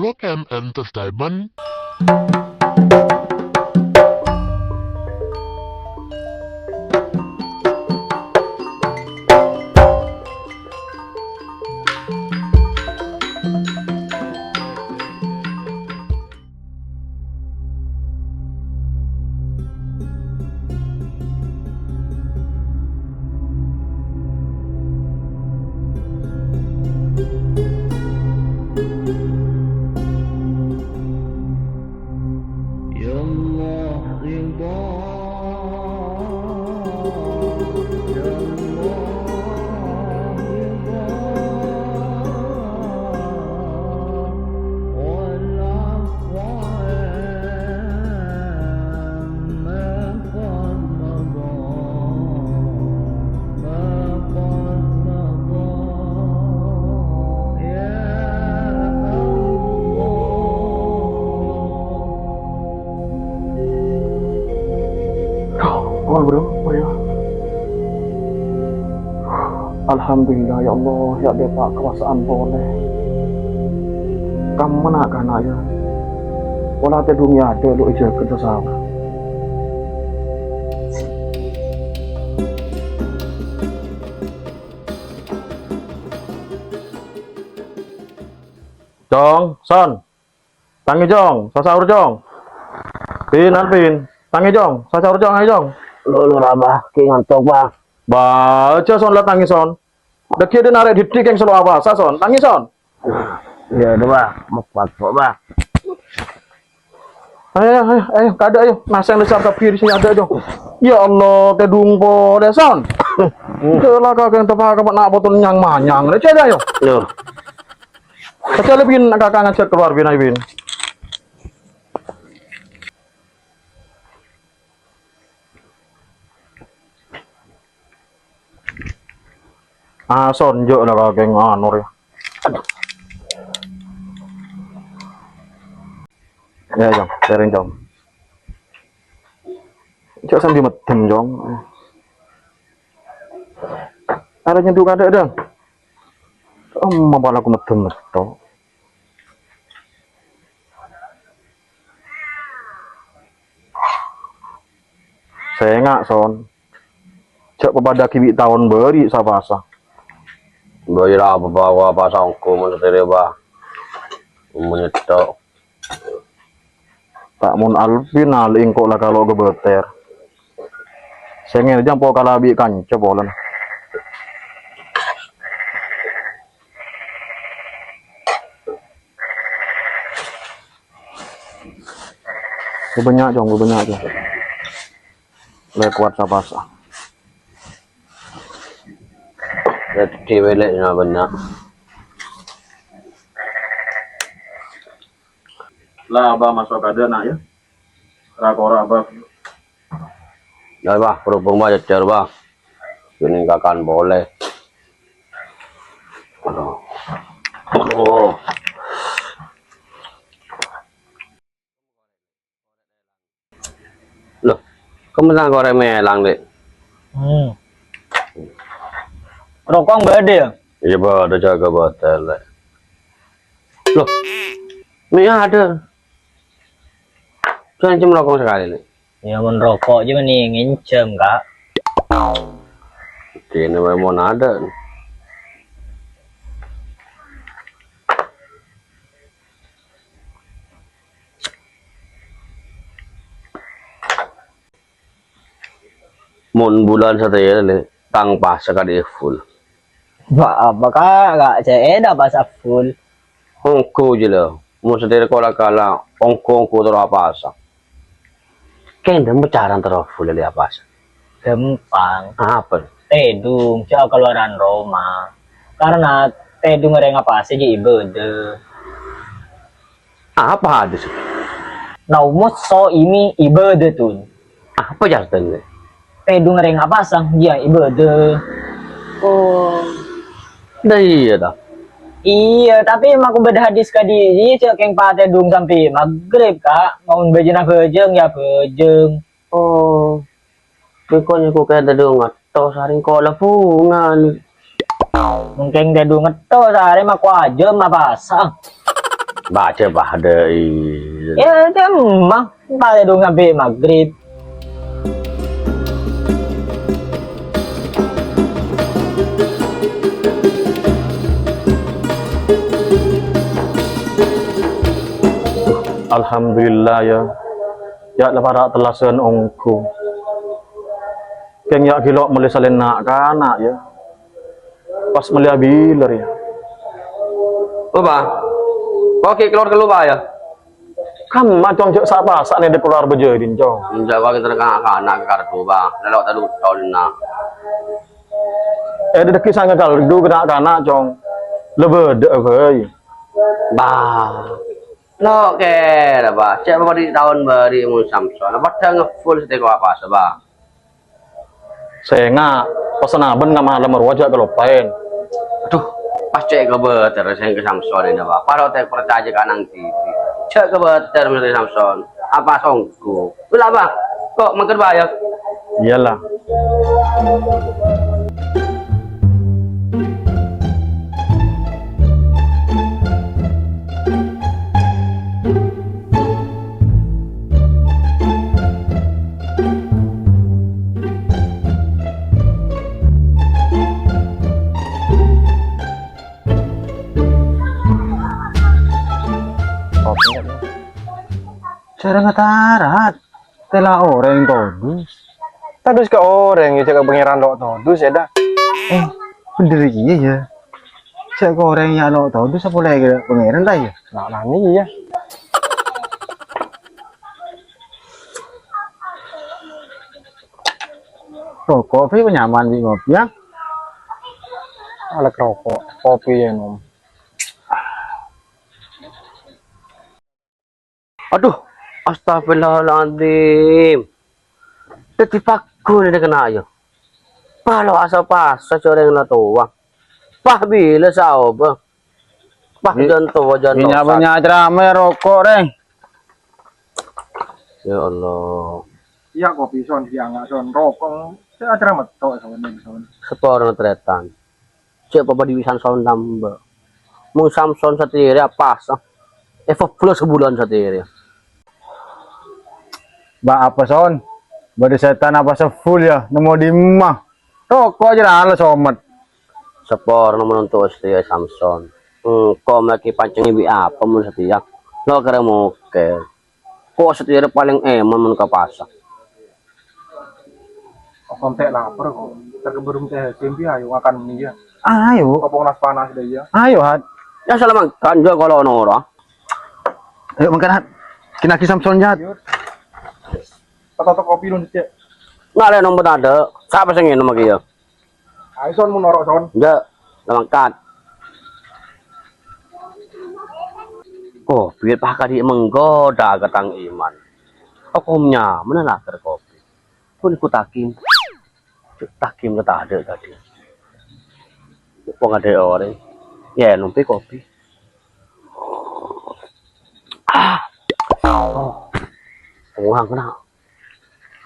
Block M Entertainment. Ya Allah ridha, Ya Allah ridha, wal afwa ma qad madha, ma qad madha, ya Allah. Oh bro, oh ya. Alhamdulillah ya Allah, ya deh Pak, kewasaan boleh. Kamu mana kan ya? Wala te dunia ada lu ija kerja sama. Jong, Son, tangi Jong, sasaur Jong. Pin, Alvin, tangi Jong, sasaur Jong, ayo Jong. Lulu rabah ki ngantuk bang. Baca Son, lihat tangi Son. Deki dia narik didik yang selalu apa, Son, tangi Son. Ya udah bang, mau kok bang. Ayo, kada ayo, nasi yang besar tapi di sini ada Jong. Ya Allah, tedung po, deh Son. Celah kakak yang tepat kamu nak botol nyang manyang, deh ceda ayo. Loh, Kecil lebih kakak ngajak keluar bin, bin. Son, jauh lah kakak yang anur ya. Ya Jong, sering Jong. Cak sambil medem Jong. Ada nyentuh kada Dong. Malah aku medem meto. Saya nggak Son. Cak pepada kibi tahun beri sabasa. bayar apa bawa pasangku menurut bang. Menyetok. Tak mun Alvin aling kok lah kalau gebeter. Saya ngene jam po kalabi kanca bolan. Banyak Jong, banyak Jong. Lekuat sabasa. Jadi weleknya banyak. Lah abah masuk ada nak ya. Rakora abah. Ya bang, berhubung bang jejer bang. Ini kakan boleh. Aduh. Oh. Loh, kamu tak goreng melang deh. Rokok nggak ada ya? Iya bang, ada jaga botel. Loh, ini ada. Jangan cuma rokok sekali nih. Ya merokok aja nih ngincem kak. Ini memang ada. Mun bulan satu ya le, tanpa sekali full. Apa kak? Gak ceda bahasa full. Ongko je lah. Mun sendiri kola kala, ongko terus apa asa. Kenda mecaran terus full le apa asa. Gampang. Apa? Tedung, siya keluaran Roma. Karena tedung ngering apa sih di ibadah. Apa ada sih? Naumut so ini ibadah tuh. Apa jargon le? Tedung ngering apa sang dia ibadah. Oh, dah iya dah. Iya, tapi emang aku beda hadis kadi cek yang pate dung sampai maghrib kak. Mau bejena bejeng ya bejeng. Oh, pokoknya kok kayak tadi ngetos saring kola pungan. Mungkin dia dung ngeto sehari mah aja mah pasang. Baca pada Ya emang pada dong sampai maghrib. Alhamdulillah ya. Ya leparak telasan ongku. Keng ya kilo mulai salin nak kana ya. Pas melihat biler ya. Lupa. Oke, keluar ke lupa ya. Kan macam cek siapa saat ini keluar bejadin cong. Menjaga kita dengan anak kartu bah. Lalu tadi tahun nak. Di dekat sana kalau du kena kana cong. Lebih dek bay. Bah. Lo ke, bah. Cek apa di tahun beri mun Samson. Apa dah ngefull setiap apa sebab. Saya nggak pesan aben nggak malam merwajak kalau pain. Aduh, pas cek ke beter saya ke Samson ini bah. Kalau tak percaya kanang TV. Cek ke beter menurut Samson. Apa songku? Bila bah. Kok makan bayar? Iyalah. Cara ngatarat, tela orang todus. Tadus ke orang ya cakap pangeran dok todus ya dah. Bener iya ya. Cak orang yang lo todus apa lagi pangeran dah ya? Nak nani ya. Rokok tapi nyaman di ngopi ya. Alat rokok, kopi ya nom. Aduh, astagfirullahaladzim. Tadi paku ni dia kena ayo. Palo asal pas secoreng na tuwa. Pah bila sao ba? Pah janto wajan. Punya punya ceramah rokok deh. Ya Allah. Iya kopi son diangkat son rokok. Saya acara metok son son. Sepor na tretan. Cek apa di wisan son nambah. Mung Samson sendiri apa sah? Plus sebulan sendiri. Ba apa son? Bade setan apa full ya? Nemu di mah. Rokok aja lah somat. Sepor na menonton setia Samson. Kau lagi pancing ibi apa mun setia? Lo kira mau ke? Kok setia paling mun kapasak. Kontek lapar kok. Terkeberung teh simpi ayo makan ini ya. Ayo, Kopong nas panas deh ya. ayo hat. Ya salah makan juga kalau nora. Ayo makan hat. Kinaki Samson jahat. Toto kopi lu cek. Nggak ada nomor ada. Siapa sih nama kia? Ayo son mau norok son. Ya, lamangkat. Oh, biar pakai di menggoda ketang iman. Hukumnya mana nak kopi? Pun ikut takim. Takim kita ada tadi. Pong ada orang. Ya, numpi kopi. Oh, pengulang kena.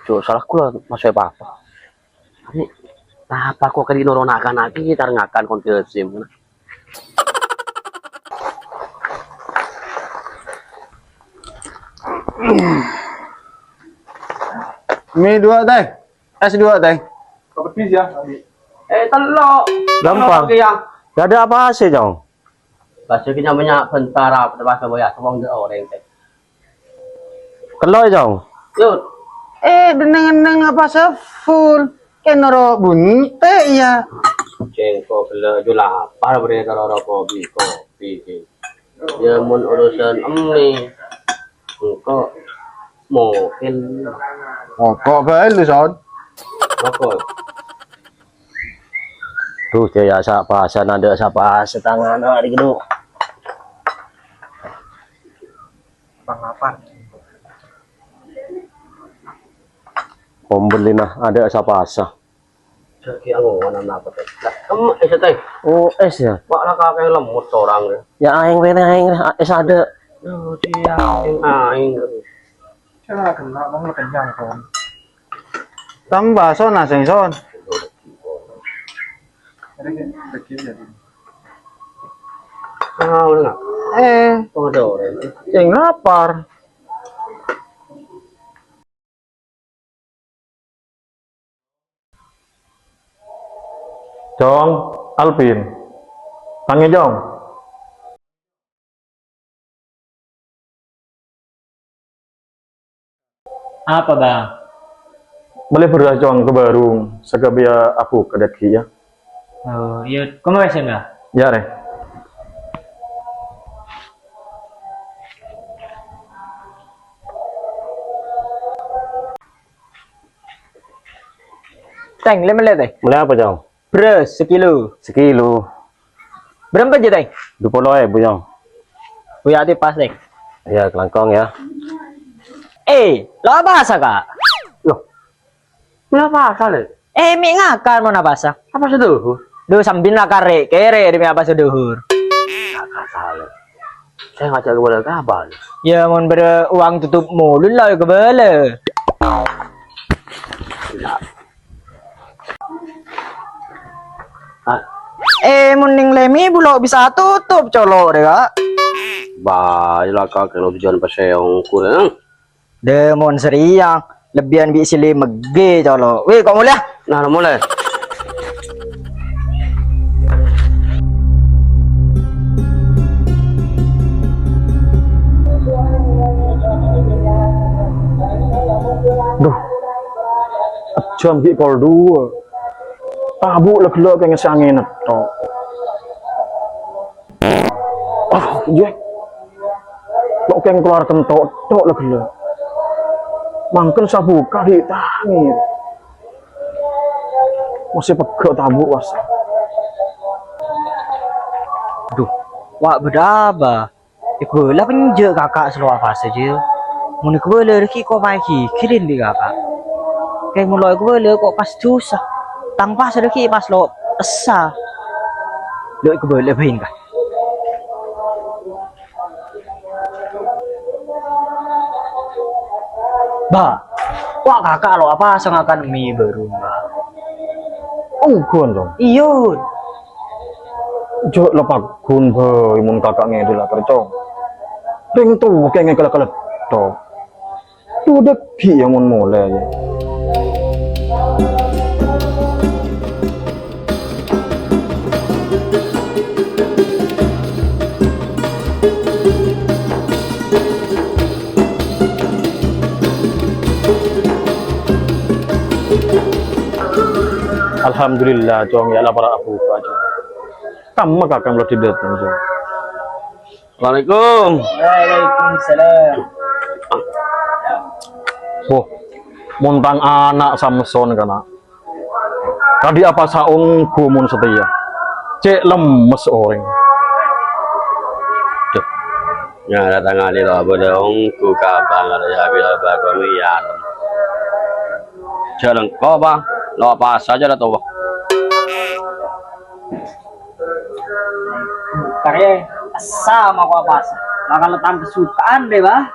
Cuk, salah kula masuk apa-apa. Ini apa kok kali noronakan lagi kita ngakan kontil sim. Mie 2 teh. Es 2 teh. Kopi ya. Telok. Gampang. Ya. Gak ada apa sih, Jong. Bahasa kita banyak bentar apa bahasa boya tolong de orang teh. Keloy, Jong. Yuk. Dengan apa sih full? Kenoro bunte ya. Cengko bela jula para beri tarara kopi. Ya mun urusan emni. Engko mungkin Rokok bae lu, Son. rokok. Tuh, ya siapa ada siapa setangan hari gitu. Bang lapar. Pembeli nah ada siapa asa. Jadi aku mana apa teh? Kamu teh. Oh, es ya. Pak lah kakek lemut orang deh. Ya aing es ada. Oh dia aing. Saya kena bang kenyang son. Tambah son asing son. Ada ke? Dekil jadi. Tahu enggak? Pomodoro. Yang lapar. Jong, Alvin. Panggil Jong. Apa bang? Boleh beras Jong ke Barung. Segabia aku ke daki ya. Oh iya, kamu masih enggak? Ya deh. Teng, lemon teh. Mulai apa Jong? Beras sekilo. Sekilo. Berapa aja teng? 20.000 Jong. Buya hati pas teng. Ya kelangkong ya. Lo bahasa kak? Kenapa asal? Mi ngakar mau bahasa? Apa seduh? Duh sambil nakar kere demi apa seduhur. Asal. Saya ngajak kepada kabar. Ya mau beruang tutup mulut lah ke bala. Mending lemi bulok bisa tutup colok deh kak. Bah, jelas kalau tujuan pasang kurang. Demon seriang lebihan bi sili mege colok. Weh kok mulai? Nah, mulai. Duh. Jam ki kol 2. Tabu leg-leg pengen angin tok. Iya. Kok pengen keluar kentok tok leg-leg. Mangken sabuka di tangi. Masih pegel tabu was. Duh, wak bedaba. Iku lah penje kakak seluar fase je. Mun iku boleh ki kok pagi kirim di kakak. Kayak mulai iku boleh kok pas susah. Tang pas ki pas lo esa. Lo iku boleh bahin kah? Ba, wah kakak lo apa sengakan mie baru mbak? Oh, gon dong. Iyo, Jo lepak gun boy mun kakak ngedul lah tercong. Ring tuh kayak ngekelak-kelak tok. Tuh deki yang mun mulai. Alhamdulillah Jong ya lah para aku aja. Kamu kakak lo tidak Jong. Assalamualaikum. Waalaikumsalam. Oh, montang anak Samson kana. Tadi apa saung gumun setia. Cek lemes orang. Ya datang ali lo bodong ku kabang ada ya bila bagomian. Jalan kau bang, lo apa saja dah tahu. Karya sama kok apa sih? Bakal letang kesukaan deh bah.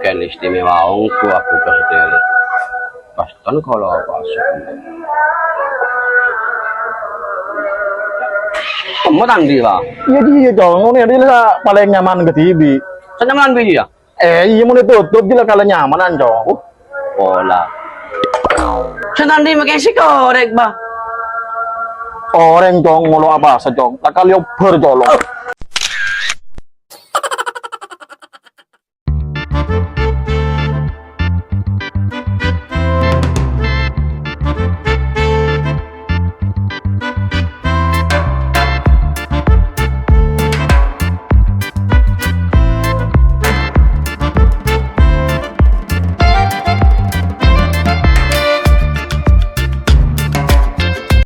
Kan istimewa ongku aku keseteli. Pastikan kalau apa sih. Kamu tangdi lah. Iya iya Jong, ini dia paling nyaman ke TV. Senyaman biji ya? Iya mau ditutup jelas kalau nyamanan Jong. Pola. Senang di makan si korek bah. Orang Jong ngolo apa sejong, tak kali oper Jong.